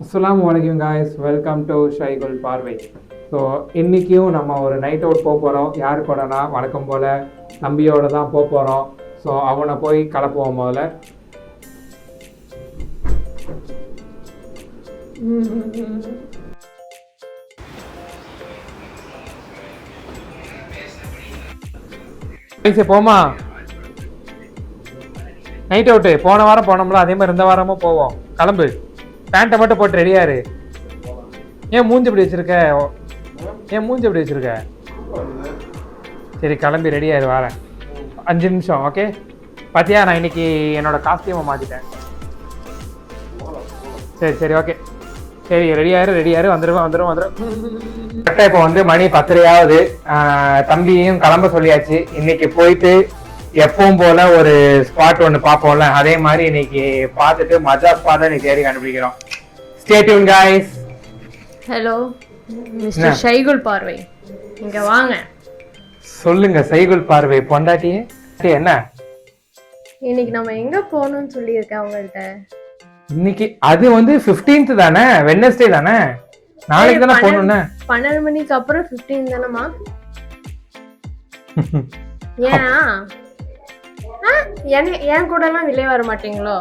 அஸ்ஸலாமு அலைக்கும் guys, welcome to ஷைகுல் பார்வை. ஸோ இன்றைக்கும் நம்ம ஒரு நைட் அவுட் போக போகிறோம். யார் கூடனா வழக்கம் போல் தம்பியோடு தான் போக போகிறோம். ஸோ அவனை போய் கலப்புவோம் முதல்ல. போமா நைட் அவுட்டு போன வாரம் போனோம்ல, அதே மாதிரி இந்த வாரமும் போவோம். கிளம்பு, பேண்ட்டை மட்டும் போட்டு ரெடியாரு. ஏன் மூஞ்சி இப்படி வச்சிருக்க? சரி கிளம்பி ரெடியாரு, வரேன் 5 நிமிஷம். ஓகே பார்த்தியா, நான் இன்னைக்கு என்னோட காஸ்டியூமை மாற்றிட்டேன். சரி ஓகே, சரி ரெடியாரு வந்துடும். கரெக்டாக இப்போ வந்து மணி 10:30 தம்பியும் கிளம்ப சொல்லியாச்சு. இன்னைக்கு போயிட்டு எப்பவும் போல ஒரு ஸ்பாட் ஒன்று பார்ப்போம்ல, அதே மாதிரி இன்னைக்கு பார்த்துட்டு மஜா ஸ்பாட்டை நீ தேடி கண்டுபிடிக்கிறோம். Stay tune guys. Hello mister Shaikul பார்வை, இங்க வாங்க. சொல்லுங்க சைகுல் பார்வை பொண்டாட்டியே, என்ன இன்னைக்கு நம்ம எங்க போகணும்னு சொல்லியிருக்கேன் உங்கள்கிட்ட. இன்னைக்கு அது வந்து 15th தானே, வெட்னஸ்டே தானே, நாளைக்கு தானே போகணும்னு. 12 மணிக்கு அப்புறம் 15 தானேமா? ஏன் கூட எல்லாம் வெளியே வர மாட்டீங்களோ?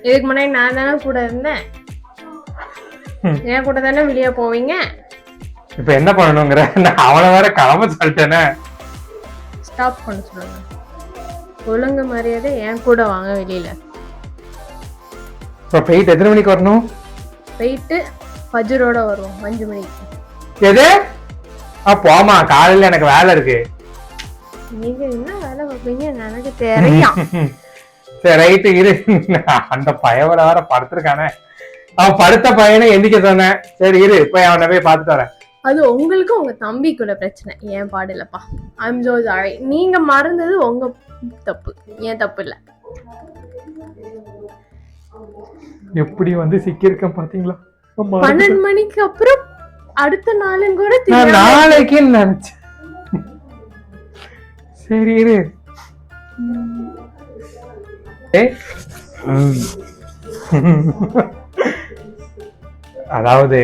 இதுக்கு முன்னாடி நான் தானே கூட இருந்தேன், என் கூட தானே வெளியே போவீங்க. இப்ப என்ன பண்ணணுங்கிற? அவனை வேற கிளம்ப சொல்லிட்டேனே. ஸ்டாப் பண்ண சொல்லுங்க. ஒழுங்கு மரியாதை என் கூட வாங்க வெளியில. இப்போ போயிட்டு எத்தனை மணிக்கு வரணும்? போயிட்டு ஃபஜ்ரோட வருவோம் 5 மணிக்கு. எது? போமா, காலையில எனக்கு வேலை இருக்கு. நீங்க என்ன வேலை பார்ப்பீங்க எனக்கு தெரியும். சரி ரைட்டு இரு. அந்த பையனை வேற படுத்திருக்கானே, அவன் படுத்த பையனை எந்திக்க சொன்னேன். சரி இரு, போய் அவனை போய் பார்த்துட்டு வரேன். அது உங்களுக்கு உங்க தம்பிக்குள்ள பிரச்சனை, ஏன் பாடு இல்லப்பா. I'm so sorry. நீங்க மறந்தது உங்க தப்பு, ஏன் தப்பு இல்ல. எப்படி வந்து சிக்கியிருக்கேன் பாத்தீங்களா? 12 மணிக்கு அப்புறம் அடுத்த நாளும் கூட நாளைக்கு நினைச்சேன். சரி இரு. அதாவது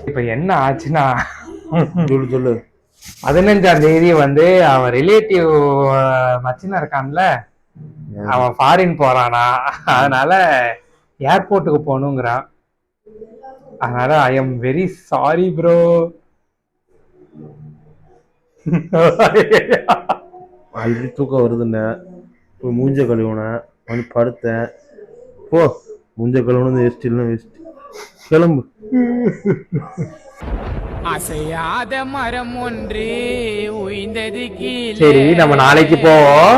இப்ப என்ன ஆச்சுன்னா, சொல்லு 15ஆம் தேதி வந்து அவன் ரிலேட்டிவ் மச்சினா இருக்கான்ல, அவன் ஃபாரின் போறானா, அதனால ஏர்போர்ட்டுக்கு போகணுங்கிறான். அதனால I am very sorry bro. Already தூக்கம் வருதுன்னு போய் மூஞ்ச கழுவுன வந்து படுத்தேன். போ, மூஞ்ச கழுவுனது வேஸ்ட் இல்லைன்னா வேஸ்ட். கிளம்பு. அசையாத மரம் ஒன்று உயிர்ந்தது கீழே. சரி நம்ம நாளைக்கு போவோம்.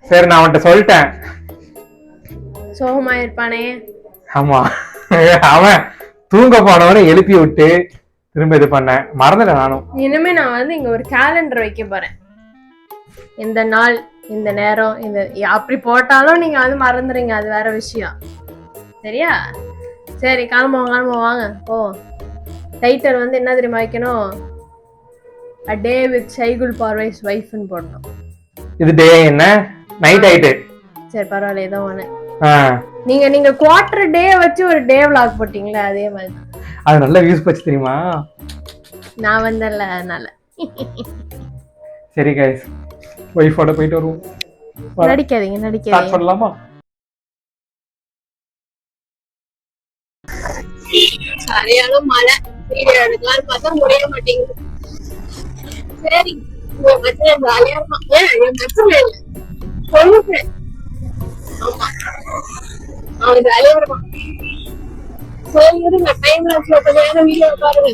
சரி நான் அவன்கிட்ட சொல்லிட்டேன். சோகமா இருப்பானே. ஆமா, அவன் தூங்க போனவனை எழுப்பி விட்டு திரும்ப இது பண்ண மறந்துட்டேன் நானும். இனிமே நான் வந்து இங்க ஒரு கேலண்டர் வைக்க போறேன். இந்த நாள், இந்த நேரம், இந்த அப்படி போட்டாலும் நீங்க வந்து மறந்துடுங்க, அது வேற விஷயம். சரியா? சரி கிளம்புவோம் வாங்க போ. டைட்டில் வந்து என்ன தெரியுமா வைக்கணும்? A day with ஷைகுல் பார்வைஸ் வைஃப்னு போடணும். இது டே என்ன, நைட் ஆயிட்டு. சரி பரவாயில்ல, ஏதோ ஒண்ணு. நீங்க குவார்டர் டே வச்சு ஒரு டே vlog போட்டீங்களா, அதே மாதிரி அது நல்ல வியூஸ் போச்சு தெரியுமா? நான் வந்தல அதனால. சரி गाइस, வைஃபோட போயிட்டு வருவோம். நடிக்காதீங்க. ஸ்டார்ட் பண்ணலாமா? சரியான மழை, வீடியோ எடுக்கலாம்னு பார்த்தா முடிய மாட்டேங்குது. சரி என் மச்சன் ஜாலியா இருப்பான். என் மச்சன் இல்ல சொல்லுங்க, அவன் ஜாலியா இருப்பான். சரி இருங்க, டைம் லாப்ஸ்ல கொஞ்ச நேரம் வீடியோ பாருங்க.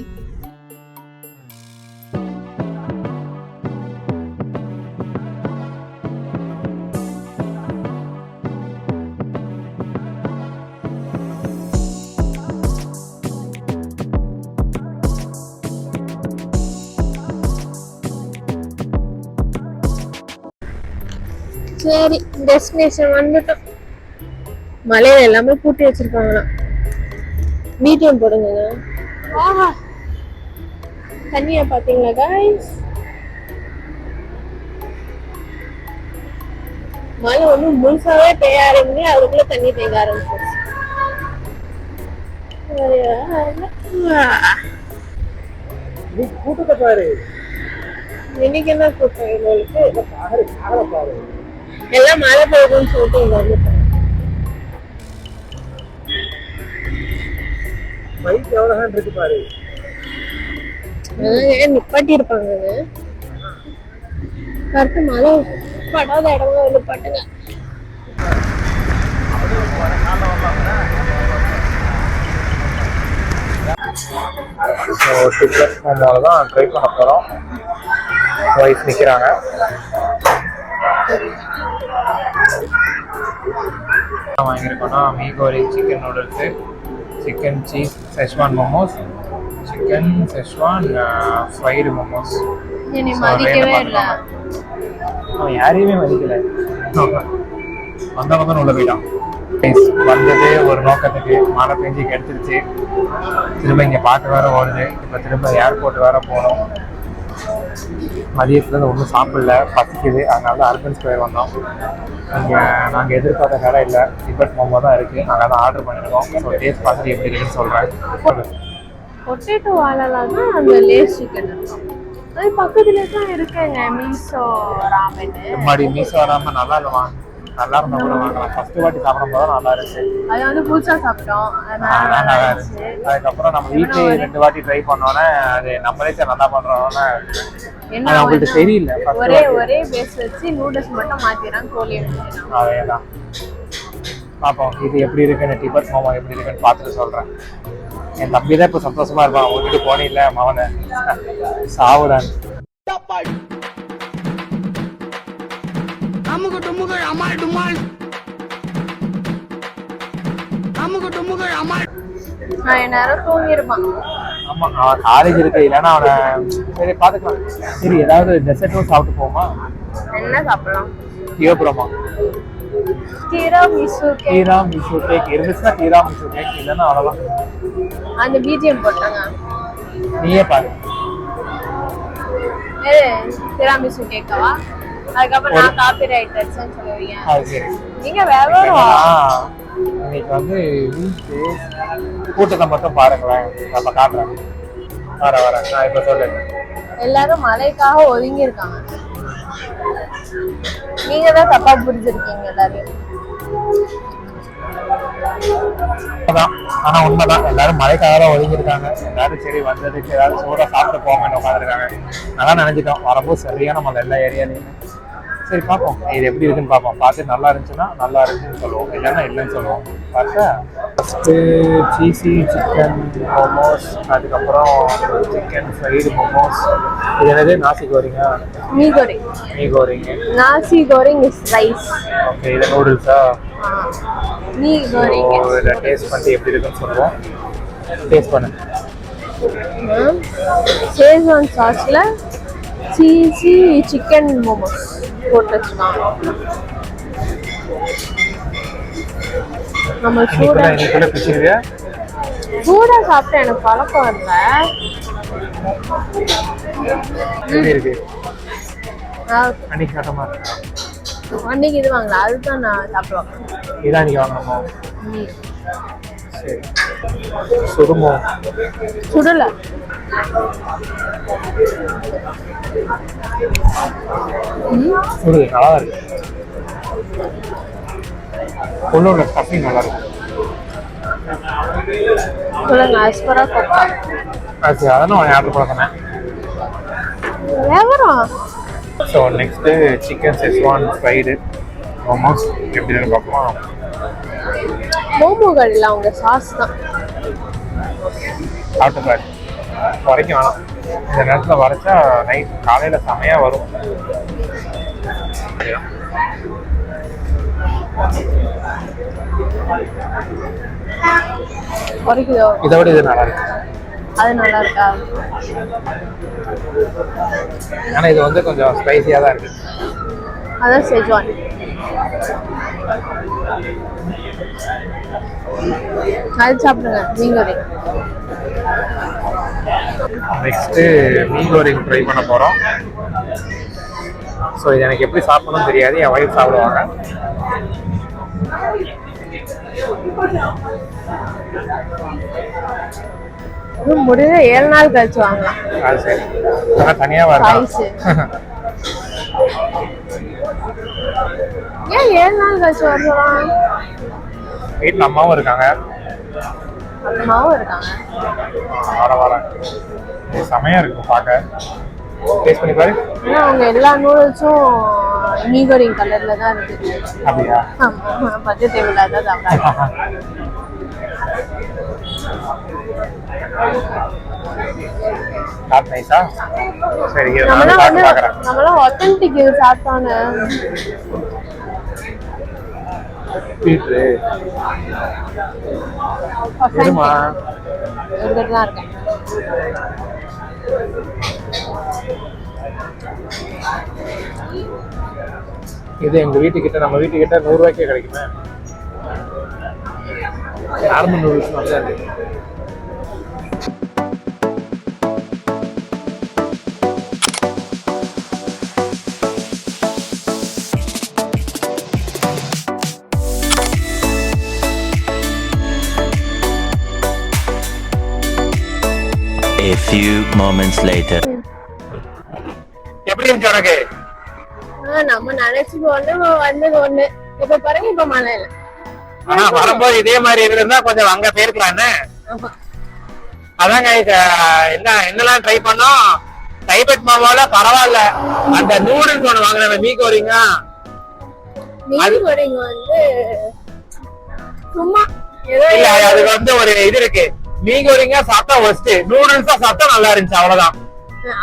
சரி டெஸ்டினேஷன் வந்துட்டோம். மலையில எல்லாமே பூட்டி வச்சிருக்காங்களாம். மீடியம் போடுங்க. ஆஹா, தண்ணியா பாத்தீங்களா guys? மழை ஒன்றும் முழுசாவே பெய்ய ஆரம்பிச்சு அதுக்குள்ள தண்ணி தேங்க ஆரம்பிச்சிருச்சு. கூட்டத்தை பாரு, இன்னைக்கு என்ன கூட்டம் எங்களுக்கு? எல்லாம் மழை பெய்யுதுன்னு சொல்லிட்டு இங்க வந்துட்டோம். பைக் எவ்வளவு இருக்கு பாரு. நிப்பாட்டி இருப்பாங்க. கரெக்ட் மழை படாத இடமா வந்து பாட்டுங்க. தான் ட்ரை பண்ண போறோம். வைஃப் நிக்கிறாங்க. வாங்கியிருக்கோம்னா மீகோரி chicken noodles, chicken cheese schezwan momos, chicken schezwan fried momos. என்னை மதிக்கவே இல்லை. அவன் யாரையுமே மதிக்கல. வந்தவங்க உள்ள போயிட்டான். வந்தது ஒரு நோக்கத்துக்கு, மழை பெஞ்சு கெடுத்துருச்சு. திரும்ப இங்கே பாட்டு வேற ஓடுது. இப்போ திரும்ப ஏர்போர்ட் வேற போகணும். மதியத்துல ஒன்றும் சாப்பிடல, பசிக்குது. அதனால தான் அர்பன் ஸ்கொயர் வந்தோம். இங்கே நாங்கள் எதிர்பார்த்த கடை இல்லை, டிபெட் மோமோ தான் இருக்குது. நாங்கள் தான் ஆர்டர் பண்ணியிருக்கோம். ஸோ டேஸ்ட் பார்த்துட்டு எப்படி இருக்குன்னு சொல்கிறேன். பொட்டேட்டோ வாழலாம் தான் அந்த லேஸ் சிக்கன் இருக்கும். அது பக்கத்துல தான் இருக்குங்க மீசோ ராமன். முன்னாடி மீசோ ராமன் நல்லா இல்லைமா? நல்லா இருந்தா கூட வாங்கலாம். ஃபர்ஸ்ட் வாட்டி சாப்பிடும் போது நல்லா இருந்துச்சு. அது வந்து புதுசா சாப்பிட்டோம், நல்லா இருந்துச்சு. அதுக்கப்புறம் நம்ம வீட்லயே 2 வாட்டி ட்ரை பண்ணோன்னே அது நம்மளே சரி நல்லா பண்றோம்னா என்ன அவங்களுக்கு தெரியல. ஒரே பேஸ் வச்சு நூடுல்ஸ் மட்டும் மாத்திடுறாங்க, கோழி எடுத்துக்கிறாங்க. அதேதான் பார்ப்போம். இது எப்படி இருக்குன்னு, டிபெட் மோமோ எப்படி இருக்குன்னு பார்த்துட்டு சொல்றேன். என் தம்பி தான் இப்போ சந்தோஷமா இருப்பான். விட்டுட்டு போனே இல்லை மவனை சாவுடான். அமுக டுமுகள் அமால் டுமால், அமுக டுமுகள் அமால். நேரம் தூங்கி இருப்பான். ஆமா, அவன் காலேஜ் இருக்கு. இல்லைன்னா அவனை சரி பாத்துக்கலாம். சரி ஏதாவது டெசர்ட்டும் சாப்பிட்டு போமா? என்ன சாப்பிடலாம்? தீவபுரமா? டிராமிசு கேக் இருந்துச்சுன்னா டிராமிசு கேக், இல்லைன்னா அவ்வளவுதான். அந்த பிஜிஎம் போட்டாங்க, நீயே பாரு. டிராமிசு கேக்கவா? அதுக்கப்புறம் நான் காப்பி ரைட்டர்ஸ்ன்னு சொல்லுவீங்க. அது சரி. நீங்க விவரம் இன்னைக்கு வந்து கூட்டத்தை மட்டும் பாருங்களேன், நம்ம காட்டுறேன். வரேன் நான் இப்ப சொல்லுங்க. எல்லாரும் மழைக்காக ஒதுங்கி இருக்காங்க. நீங்க தான் தப்பா புரிஞ்சிருக்கீங்க எல்லாரையும். ஆனா உண்மைதான், எல்லாரும் மழைக்காக தான் ஒதுங்கி இருக்காங்க. எல்லாரும் சரி வந்ததுக்கு ஏதாவது சூடா சாப்பிட்டு போங்கன்னு உட்காந்துருக்காங்க. நல்லா நினைச்சிட்டோம். வரும்போது சரியான மழை எல்லா ஏரியாலையும். சரி பார்ப்போம் இது எப்படி இருக்குன்னு பார்ப்போம். பார்த்து நல்லா இருந்துச்சுன்னா நல்லா இருந்துச்சுன்னு சொல்லுவோம், இல்லைன்னா இல்லைன்னு சொல்லுவோம். பார்த்தா ஃபஸ்ட்டு சீசி சிக்கன் மோமோஸ், அதுக்கப்புறம் சிக்கன் ஃப்ரைடு மோமோஸ். இது என்னது? நாசி கோரிங்க? மீகோரிங்க. நாசி கோரிங் இஸ் ரைஸ். ஓகே, இது நூடுல்ஸா? மீகோரிங். இதில் டேஸ்ட் பண்ணிட்டு எப்படி இருக்குன்னு சொல்லுவோம். டேஸ்ட் பண்ணு. ஷேஸ்வான் சாஸ்ல சீசி சிக்கன் மோமோஸ் போட்டு வச்சுக்கலாம். நம்ம சூடா சாப்பிட்டா எனக்கு பழக்கம் இல்லை. அன்னைக்கு இது வாங்கலாம், அதுதான் நான் சாப்பிடுவேன். இதான் நீங்க வாங்கணுமோ? சரி, சுடுமோ? சுடல. சுடுது, நல்லா இருக்கு. உள்ளூர்ல ஸ்டஃபிங் நல்லா இருக்கு. சொல்லுங்க, அஸ்பரா கொக்கா. அது அதான் நான் ஆர்டர் பண்ண சொன்னேன். விவரம். So next chicken schezwan fried momos எப்படி இருக்குன்னு பார்ப்போம். மோமோகள் இல்லை, அவங்க சாஸ் தான். சாப்பிட்டு பாரு, வரைக்கும் வேணாம். இந்த நேரத்தில் வரைச்சா நைட் காலையில் செமையாக வரும். இதை விட இது நல்லா இருக்கு. அது நல்லா இருக்கா? ஆனால் இது வந்து கொஞ்சம் ஸ்பைசியாக தான் இருக்கு. அதான் செஜ்வான். அது சாப்பிடுங்க மீன்கறி. நெக்ஸ்ட்டு மீன்கோரிங் ட்ரை பண்ண போகிறோம். ஸோ இது எனக்கு எப்படி சாப்பிடணும்னு தெரியாது, என் ஒய்ஃப் சாப்பிடுவாங்க. முடிஞ்ச 7 நாள் கழிச்சு வாங்கலாம். அது சரி, ஆனால் தனியாக வரலாம். ஏன் 7 நாள் கழிச்சு வரலாம்? வீட்டில் அம்மாவும் இருக்காங்க. அம்மாவும் இருக்காங்க. வரேன். செமையாக இருக்கும் பார்க்க. டேஸ்ட் பண்ணி பாரு. ஏன்னா அவங்க எல்லா நூடுல்ஸும் மீகோரிங் கலர்ல தான் இருக்கு. அப்படியா? ஆமா, பச்சை தேவையில்ல தான் சாப்பிடாங்க. நைஸா? சரி, நம்மளாம் ஆத்தென்டிக் இது சாப்பிட்டானே. பீட்ரு இருமா எடுத்துட்டு தான் இருக்கேன். இது எங்க வீட்டுக்கிட்ட, நம்ம வீட்டுக்கிட்ட 100 ரூபாய்க்கே கிடைக்குமே. நார்மல் நூடுல்ஸ் நல்லா இருக்கு. A few moments later. எப்படி இருந்துச்சு உனக்கு? நம்ம நினைச்சது ஒண்ணு, வந்தது ஒண்ணு. இப்ப பாருங்க, இப்ப மழை இல்ல. ஆனா வரும்போது இதே மாதிரி இருந்தா கொஞ்சம் அங்க போயிருக்கலான்னு. அதாங்க என்னெல்லாம் ட்ரை பண்ணோம். டைபெட் மாமால பரவாயில்ல. அந்த நூடுல்ஸ் ஒண்ணு வாங்கின மீகோரிங்க வந்து சும்மா இல்ல, அதுக்கு வந்து ஒரு இது இருக்கு. மீகோரிங்க சாப்பிட்டா ஒஸ்ட், நூடுல்ஸா சாப்பிட்டா நல்லா இருந்துச்சு, அவ்வளவுதான்.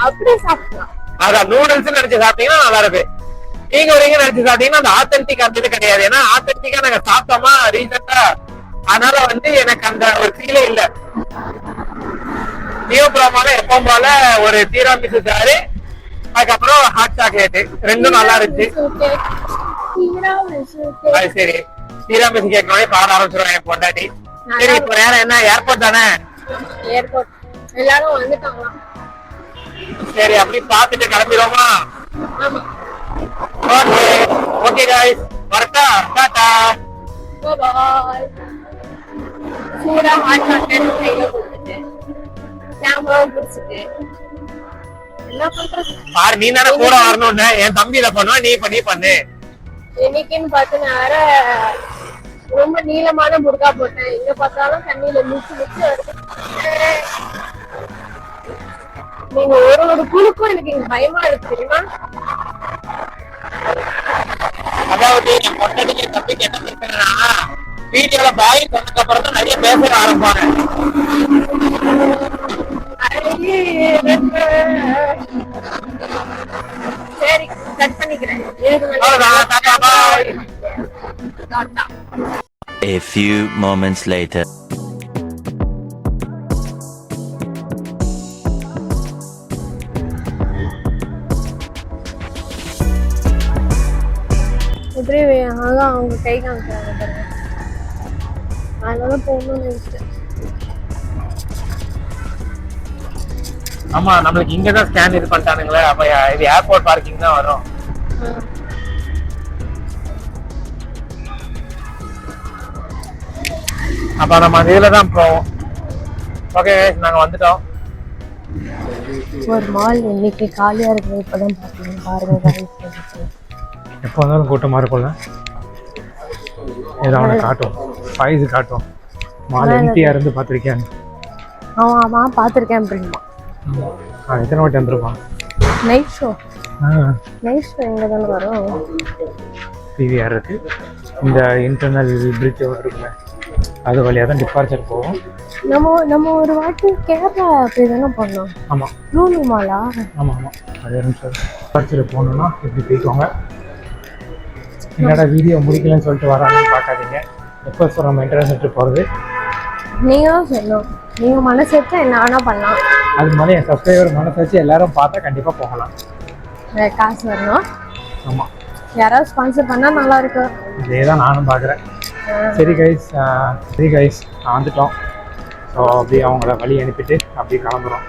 அப்படியே சாப்பிடலாம். அதான் நூடுல்ஸ் நினைச்சு சாப்பிட்டீங்கன்னா நல்லா இருக்கு. மீகோரிங்க நினைச்சு சாப்பிட்டீங்கன்னா அந்த ஆத்தென்டிக் அந்த இது கிடையாது. ஏன்னா ஆத்தென்டிக்கா நாங்க சாப்பிட்டோமா ரீசெண்டா, அதனால வந்து எனக்கு அந்த ஒரு ஃபீலே இல்ல. நியோப்ரோமால எப்பவும் போல ஒரு தீராமிசு சாரு, அதுக்கப்புறம் ஹாட் சாக்லேட், ரெண்டும் நல்லா இருந்துச்சு. அது சரி, தீராமிசு கேட்கணும் பாட ஆரம்பிச்சிருவாங்க என் பொண்டாட்டி. சரி, இப்ப நேரம் என்ன, ஏர்போர்ட் தானே? ஏர்போர்ட் எல்லாரும் வந்துட்டாங்களா? சரி, அப்படி பாத்துட்டு கிளம்பிடுவோமா? ஆமா. ஓகே ஓகே गाइस, வரட்டா, டாடா, பை பை. சூடா ஹாட் சாக்லேட் கையில கொடுத்துட்டு கேமரா புடிச்சிட்டு என்ன பண்றது? பாரு, நீ தானே கூட வரணும்னு. என் தம்பி இதை பண்ணுவா, நீ பண்ணு. இன்னைக்குன்னு பார்த்து நான் வேற ரொம்ப நீளமான புர்கா போட்டேன். எங்க பார்த்தாலும் தண்ணியில மிச்சு வருது. நீங்க ஒரு குழுக்கும் எனக்கு இங்க பயமா இருக்கு தெரியுமா? அதாவது என் பொண்டாட்டிக்கு என் தம்பிக்கு என்ன பிரச்சனைனா, வீடியோல பாய் சொன்னதுக்கு அப்புறம் தான் நிறைய பேச ஆரம்பிப்பாங்க. சரி, கட் பண்ணிக்கிறேன். A few moments later. எப்படி அதான் அவங்க கை காமிக்கிறாங்க பாருங்க. அதனால போகணும்னு நினைச்சிட்டேன். ஆமா, நம்மளுக்கு இங்கதான் ஸ்கேன் இது பண்ணிட்டானுங்களே. அப்ப இது ஏர்போர்ட் பார்க்கிங் தான் வரும். அப்ப நம்ம இதுல தான் போவோம். ஓகே, நாங்க வந்துட்டோம். ஒரு மால் இன்னைக்கு காலியா இருக்கு. இப்பதான் பாருங்க, எப்போ வந்தாலும் கூட்டமா இருக்கும்ல. ஏதாவது காட்டும், பைஸ் காட்டும். மால் எம்டியா இருந்து பாத்திருக்கேன். ஆமா பாத்திருக்கேன். அப்படிமா எத்தனை வாட்டி வந்துருப்பான். நைட் ஷோ எங்க தானே வரும்? பிவிஆர் இருக்கு. இந்த இன்டர்னல் பிரிட்ஜ் இருக்குல்ல, அது வழியா தான் டிபார்ச்சர் போகும். நம்ம ஒரு வாட்டி கேரளா அப்படிதானே பண்ணோம். ஆமா, ரூமி மாலா. ஆமா, அதே நிமிஷம் டிபார்ச்சர் போகணும்னா இப்படி போயிட்டுவாங்க. என்னடா வீடியோ முடிக்கலன்னு சொல்லிட்டு வராங்கன்னு பார்க்காதீங்க. எப்போ நம்ம இன்டர்நெட் போகிறது நீங்க தான் சொல்லணும். நீங்க மனசு வச்சா என்ன வேணா பண்ணலாம். அது மாதிரி என் சப்ஸ்கிரைபர் மனசு வச்சு எல்லாரும் பார்த்தா கண்டிப்பாக போகலாம். காசு வரணும். ஆமாம், யாராவது ஸ்பான்சர் பண்ணா நல்லா இருக்கும். இதே தான் நானும் பார்க்குறேன். சரி கைஸ் நான் வந்துட்டோம். ஸோ அப்படியே அவங்கள வழி அனுப்பிட்டு அப்படியே கிளம்புறோம்.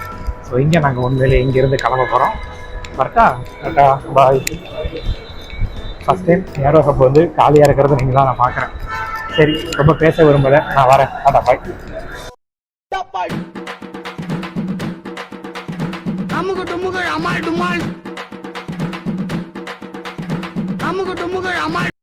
ஸோ இங்கே நாங்கள் உண்மையிலே இங்கேருந்து கிளம்ப போகிறோம். கரெக்டா பாய். ஃபஸ்ட் டைம் ஏரோ ஹப் வந்து காலியாக இருக்கிறது நீங்கள் தான் நான் பார்க்குறேன். சரி, ரொம்ப பேச விரும்பலை, நான் வரேன். அதான் பாய். அமுக டுமுக அமால் டுமால் அமுக டுமுக அமால்